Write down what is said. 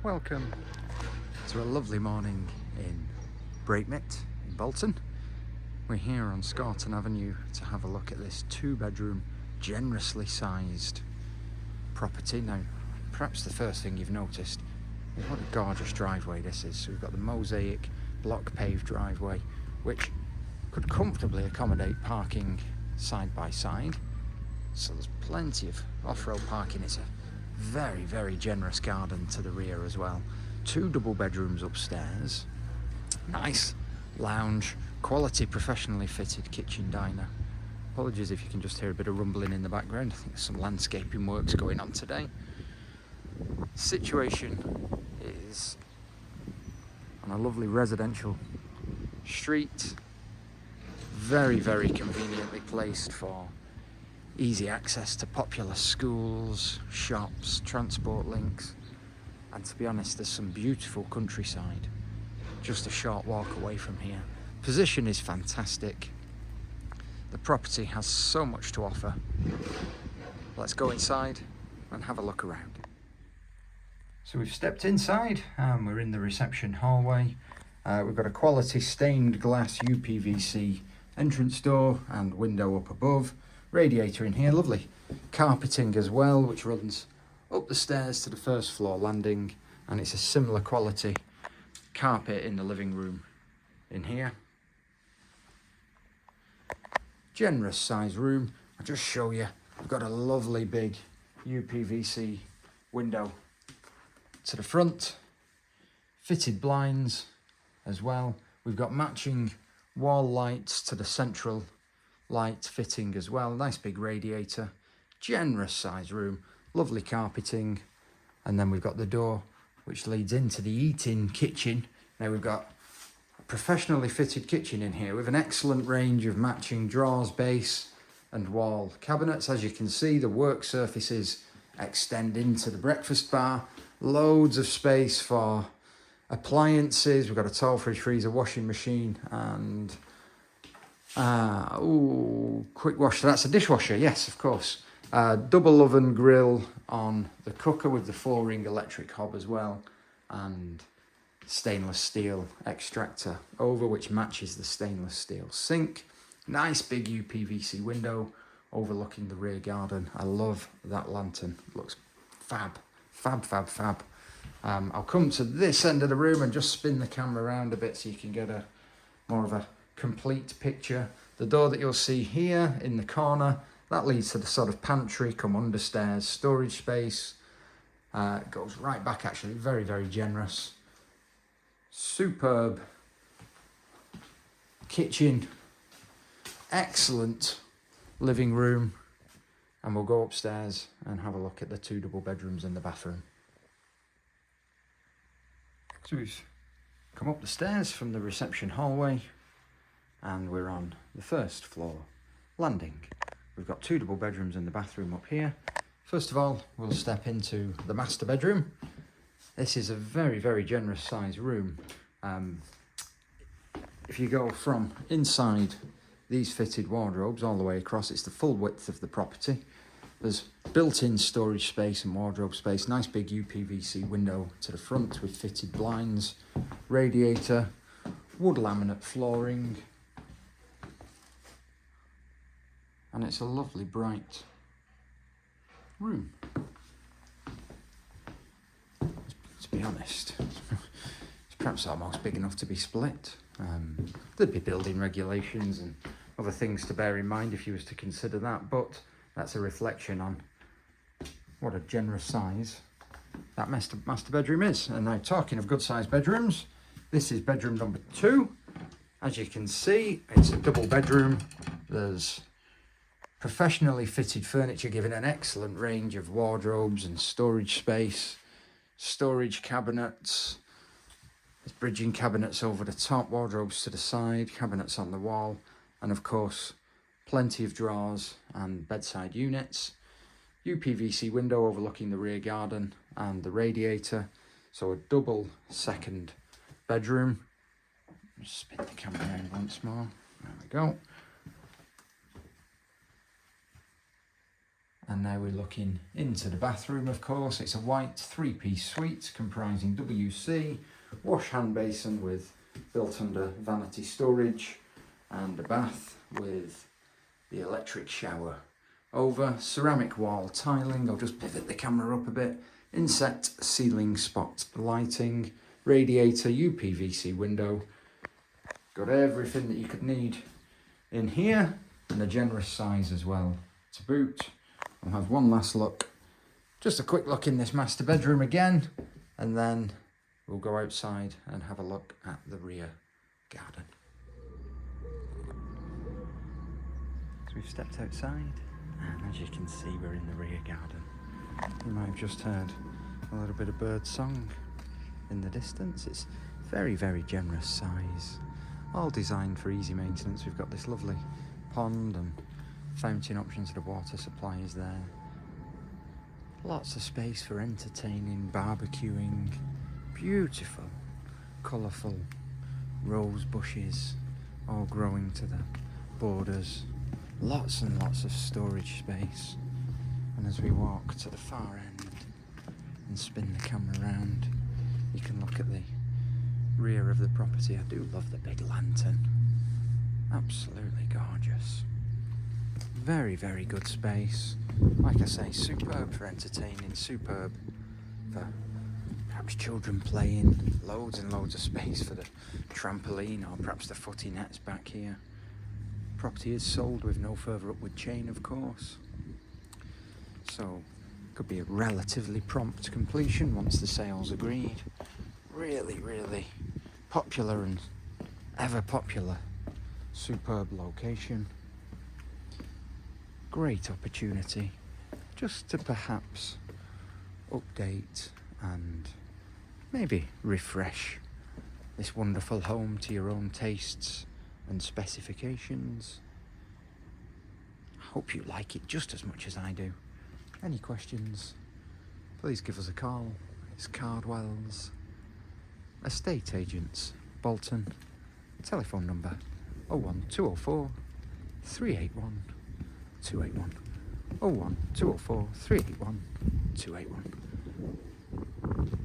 Welcome to a lovely morning in Breightmet in Bolton. We're here on Scorton Avenue to have a look at this 2-bedroom, generously sized property. Now, perhaps the first thing you've noticed is what a gorgeous driveway this is. So we've got the mosaic block paved driveway, which could comfortably accommodate parking side by side. So there's plenty of off-road parking. It's a very, very generous garden to the rear as well. 2 double bedrooms upstairs. Nice lounge, quality professionally fitted kitchen diner. Apologies if you can just hear a bit of rumbling in the background. I think there's some landscaping works going on today. Situation is on a lovely residential street. Very, very conveniently placed for easy access to popular schools, shops, transport links, and to be honest, there's some beautiful countryside just a short walk away from here. Position is fantastic. The property has so much to offer. Let's go inside and have a look around. So we've stepped inside and we're in the reception hallway. We've got a quality stained glass UPVC entrance door and window up above. Radiator in here, lovely carpeting as well, which runs up the stairs to the first floor landing, and it's a similar quality carpet in the living room in here. Generous size room. I'll just show you, we've got a lovely big UPVC window to the front, fitted blinds as well. We've got matching wall lights to the central light fitting as well. Nice big radiator, generous size room, lovely carpeting, and then we've got the door which leads into the eating kitchen. Now we've got a professionally fitted kitchen in here with an excellent range of matching drawers, base and wall cabinets. As you can see, the work surfaces extend into the breakfast bar. Loads of space for appliances. We've got a tall fridge, freezer, washing machine, and quick wash. So that's a dishwasher, yes, of course. Double oven grill on the cooker with the 4-ring electric hob as well, and stainless steel extractor over, which matches the stainless steel sink. Nice big UPVC window overlooking the rear garden. I love that lantern. It looks fab, fab, fab, fab. I'll come to this end of the room and just spin the camera around a bit so you can get a more of a complete picture. The door that you'll see here in the corner, that leads to the sort of pantry come understairs storage space. It goes right back, actually, very, very generous. Superb kitchen, excellent living room, and we'll go upstairs and have a look at the 2 double bedrooms in the bathroom. So we've come up the stairs from the reception hallway and we're on the first floor landing. We've got 2 double bedrooms in the bathroom up here. First of all, we'll step into the master bedroom. This is a very, very generous size room. If you go from inside these fitted wardrobes all the way across, it's the full width of the property. There's built-in storage space and wardrobe space. Nice big UPVC window to the front with fitted blinds, radiator, wood laminate flooring, and it's a lovely bright room. To be honest, it's perhaps almost big enough to be split. There'd be building regulations and other things to bear in mind if you was to consider that, but that's a reflection on what a generous size that master bedroom is. And now, talking of good sized bedrooms, this is bedroom number 2. As you can see, it's a double bedroom. There's professionally fitted furniture giving an excellent range of wardrobes and storage space, storage cabinets. There's bridging cabinets over the top, wardrobes to the side, cabinets on the wall, and of course plenty of drawers and bedside units. UPVC window overlooking the rear garden and the radiator. So a double second bedroom. Just spin the camera around once more. There we go. And And now we're looking into the bathroom, of course. It's a white 3-piece suite comprising WC, wash hand basin with built-under vanity storage, and a bath with the electric shower over, ceramic wall tiling. I'll just pivot the camera up a bit. Inset ceiling spot lighting, radiator, UPVC window. Got everything that you could need in here, and a generous size as well to boot. We'll have one last look, just a quick look in this master bedroom again, and then we'll go outside and have a look at the rear garden. So we've stepped outside, and as you can see, we're in the rear garden. You might have just heard a little bit of bird song in the distance. It's very, very generous size, all designed for easy maintenance. We've got this lovely pond and fountain options to the water supply is there. Lots of space for entertaining, barbecuing. Beautiful, colourful rose bushes all growing to the borders. Lots and lots of storage space. And as we walk to the far end and spin the camera around, you can look at the rear of the property. I do love the big lantern. Absolutely gorgeous. Very, very good space. Like I say, superb for entertaining, superb for perhaps children playing. Loads and loads of space for the trampoline or perhaps the footy nets back here. Property is sold with no further upward chain, of course. So, could be a relatively prompt completion once the sale's agreed. Really, really popular and ever popular. Superb location. Great opportunity just to perhaps update and maybe refresh this wonderful home to your own tastes and specifications. I hope you like it just as much as I do. Any questions, please give us a call. It's Cardwell's Estate Agents, Bolton. Telephone number 01204 381 281. 01204 381 281.